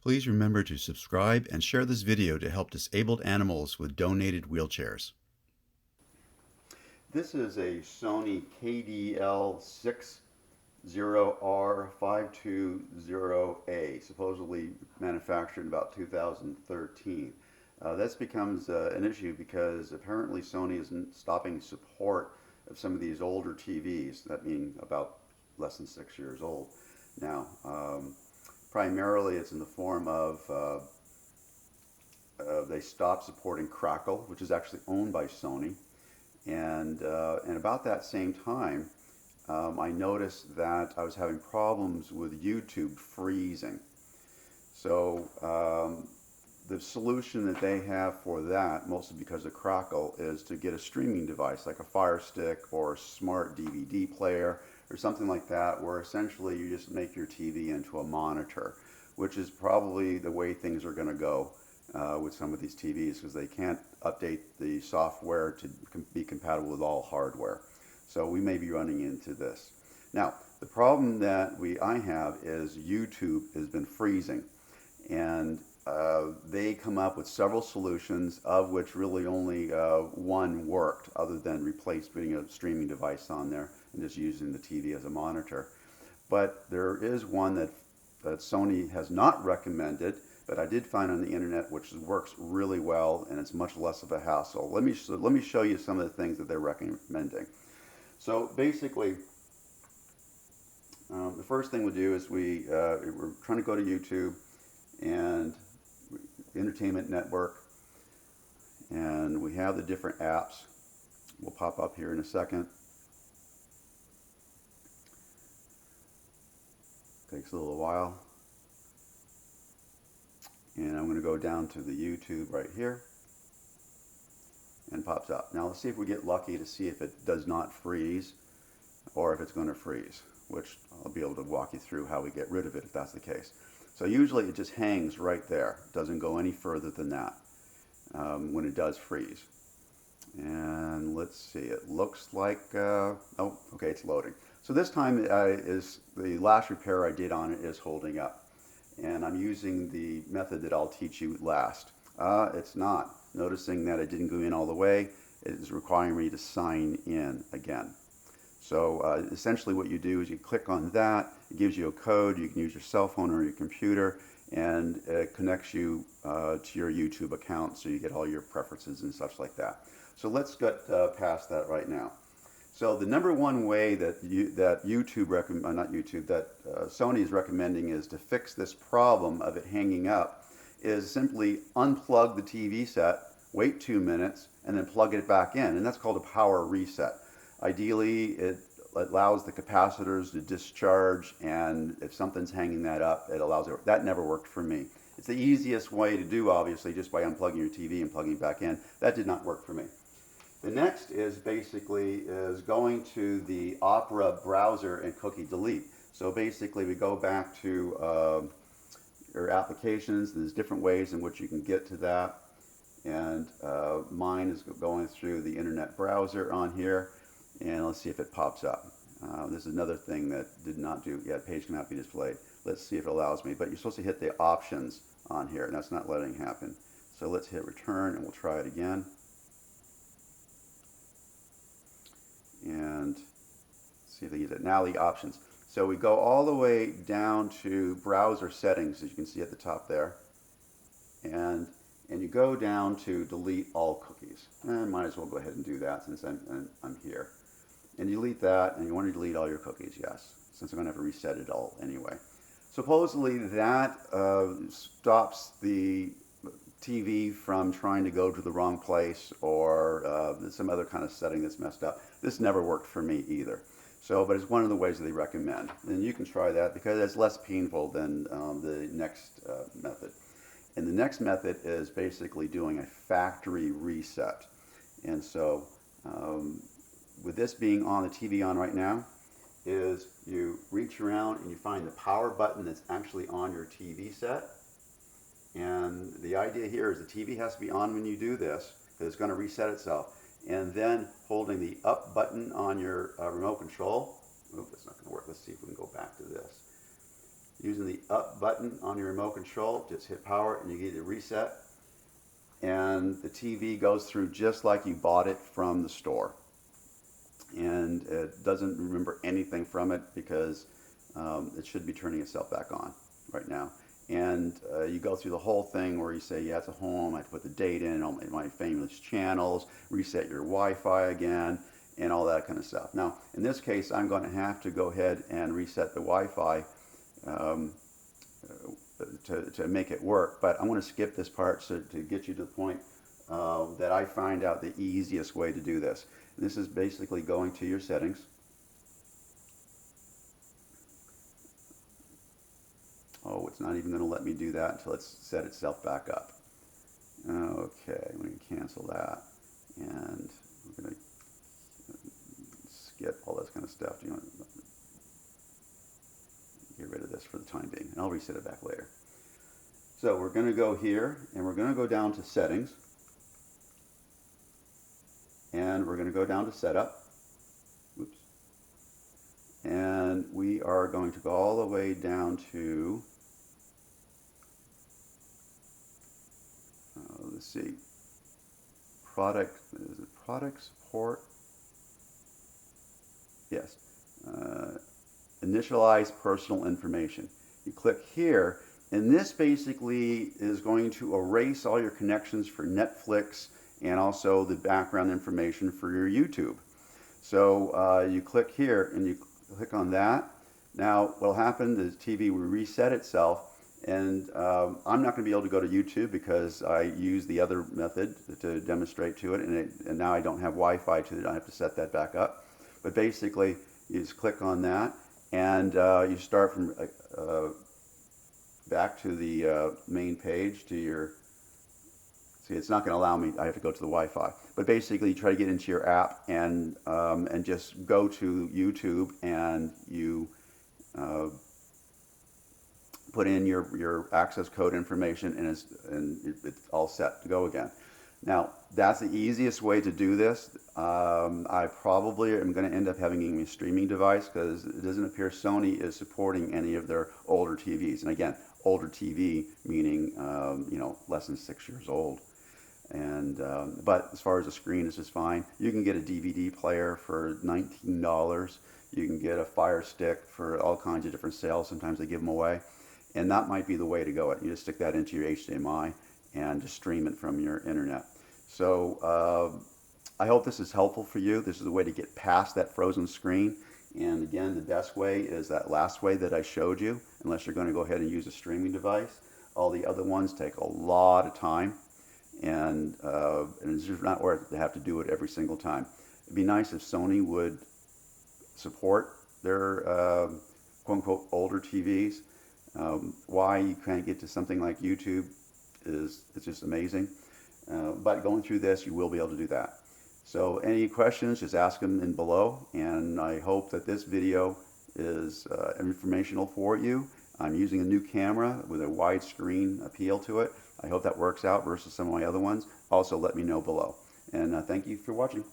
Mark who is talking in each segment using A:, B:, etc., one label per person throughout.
A: Please remember to subscribe and share this video to help disabled animals with donated wheelchairs. This is a Sony KDL60R520A, supposedly manufactured in about 2013. This becomes an issue because apparently Sony is stopping support of some of these older TVs, that being about less than 6 years old now. Primarily it's in the form of they stopped supporting Crackle, which is actually owned by Sony. And about that same time, I noticed that I was having problems with YouTube freezing. So the solution that they have for that, mostly because of Crackle, is to get a streaming device like a Fire Stick or a smart DVD player or something like that, where essentially you just make your TV into a monitor, which is probably the way things are going to go with some of these TVs, because they can't update the software to be compatible with all hardware. So we may be running into this. Now, the problem that I have is YouTube has been freezing, and they come up with several solutions, of which really only one worked, other than putting a streaming device on there and just using the TV as a monitor. But there is one that Sony has not recommended, but I did find on the internet, which works really well, and it's much less of a hassle. Let me show you some of the things that they're recommending. So basically, the first thing we'll do is we're trying to go to YouTube and Entertainment Network, and we have the different apps. We'll pop up here in a second. Takes a little while. And I'm going to go down to the YouTube right here, and pops up. Now let's see if we get lucky to see if it does not freeze or if it's going to freeze, which I'll be able to walk you through how we get rid of it if that's the case. So usually it just hangs right there. It doesn't go any further than that when it does freeze. And let's see, it looks like, oh, okay, it's loading. So this time is the last repair I did on it is holding up. And I'm using the method that I'll teach you last. It's not. Noticing that it didn't go in all the way, it is requiring me to sign in again. So essentially what you do is you click on that, it gives you a code, you can use your cell phone or your computer, and it connects you to your YouTube account, so you get all your preferences and such like that. So let's get past that right now. So the number one way that Sony is recommending is to fix this problem of it hanging up is simply unplug the TV set, wait 2 minutes, and then plug it back in, and that's called a power reset. Ideally, it allows the capacitors to discharge, and if something's hanging that up, it allows it. That never worked for me. It's the easiest way to do, obviously, just by unplugging your TV and plugging it back in. That did not work for me. The next is basically going to the Opera browser and cookie delete. So basically we go back to your applications. There's different ways in which you can get to that. And mine is going through the internet browser on here. And let's see if it pops up. This is another thing that did not do, yeah, page cannot be displayed. Let's see if it allows me. But you're supposed to hit the options on here, and that's not letting it happen. So let's hit return, and we'll try it again. And see if they use it. Now the options. So we go all the way down to browser settings, as you can see at the top there. And you go down to delete all cookies. And might as well go ahead and do that since I'm here. And you delete that, and you want to delete all your cookies, yes, since I'm going to have to reset it all anyway. Supposedly that stops the TV from trying to go to the wrong place, or some other kind of setting that's messed up. This never worked for me either. So, but it's one of the ways that they recommend. And you can try that because it's less painful than the next method. And the next method is basically doing a factory reset. And so with this being on the TV on right now, is you reach around and you find the power button that's actually on your TV set. And the idea here is the TV has to be on when you do this, because it's going to reset itself. And then holding the up button on your remote control. Oh, that's not going to work. Let's see if we can go back to this. Using the up button on your remote control, just hit power and you get a reset. And the TV goes through just like you bought it from the store. And it doesn't remember anything from it because it should be turning itself back on right now. And you go through the whole thing where you say, yeah, it's a home, I have to put the date in, all my famous channels, reset your Wi-Fi again, and all that kind of stuff. Now, in this case, I'm going to have to go ahead and reset the Wi-Fi to make it work, but I want to skip this part to get you to the point that I find out the easiest way to do this. This is basically going to your settings. Oh, it's not even going to let me do that until it's set itself back up. Okay, I'm going to cancel that, and we're going to skip all this kind of stuff. You know, get rid of this for the time being, and I'll reset it back later. So we're going to go here, and we're going to go down to settings, and we're going to go down to setup. Oops. And we are going to go all the way down to, let's see, product support? Yes. Initialize personal information. You click here, and this basically is going to erase all your connections for Netflix and also the background information for your YouTube. So you click here and you click on that. Now what will happen is the TV will reset itself, and I'm not going to be able to go to YouTube because I use the other method to demonstrate to it, and now I don't have Wi-Fi to it. I have to set that back up. But basically you just click on that, and you start from back to the main page to your, see, it's not going to allow me, I have to go to the Wi-Fi. But basically you try to get into your app and just go to YouTube, and you put in your access code information, and it's all set to go again. Now, that's the easiest way to do this. I probably am going to end up having a streaming device because it doesn't appear Sony is supporting any of their older TVs. And again, older TV meaning you know, less than 6 years old. And but as far as the screen, it's just fine. You can get a DVD player for $19. You can get a Fire Stick for all kinds of different sales. Sometimes they give them away. And that might be the way to go. You just stick that into your HDMI and just stream it from your internet. So I hope this is helpful for you. This is a way to get past that frozen screen. And again, the best way is that last way that I showed you, unless you're going to go ahead and use a streaming device. All the other ones take a lot of time, and it's just not worth it to have to do it every single time. It'd be nice if Sony would support their quote-unquote older TVs. Why you can't get to something like YouTube it's just amazing. But going through this, you will be able to do that. So any questions, just ask them in below, and I hope that this video is informational for you. I'm using a new camera with a widescreen appeal to it. I hope that works out versus some of my other ones. Also, let me know below. And thank you for watching.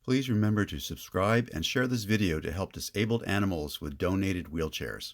A: Please remember to subscribe and share this video to help disabled animals with donated wheelchairs.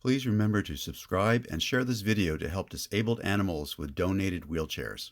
A: Please remember to subscribe and share this video to help disabled animals with donated wheelchairs.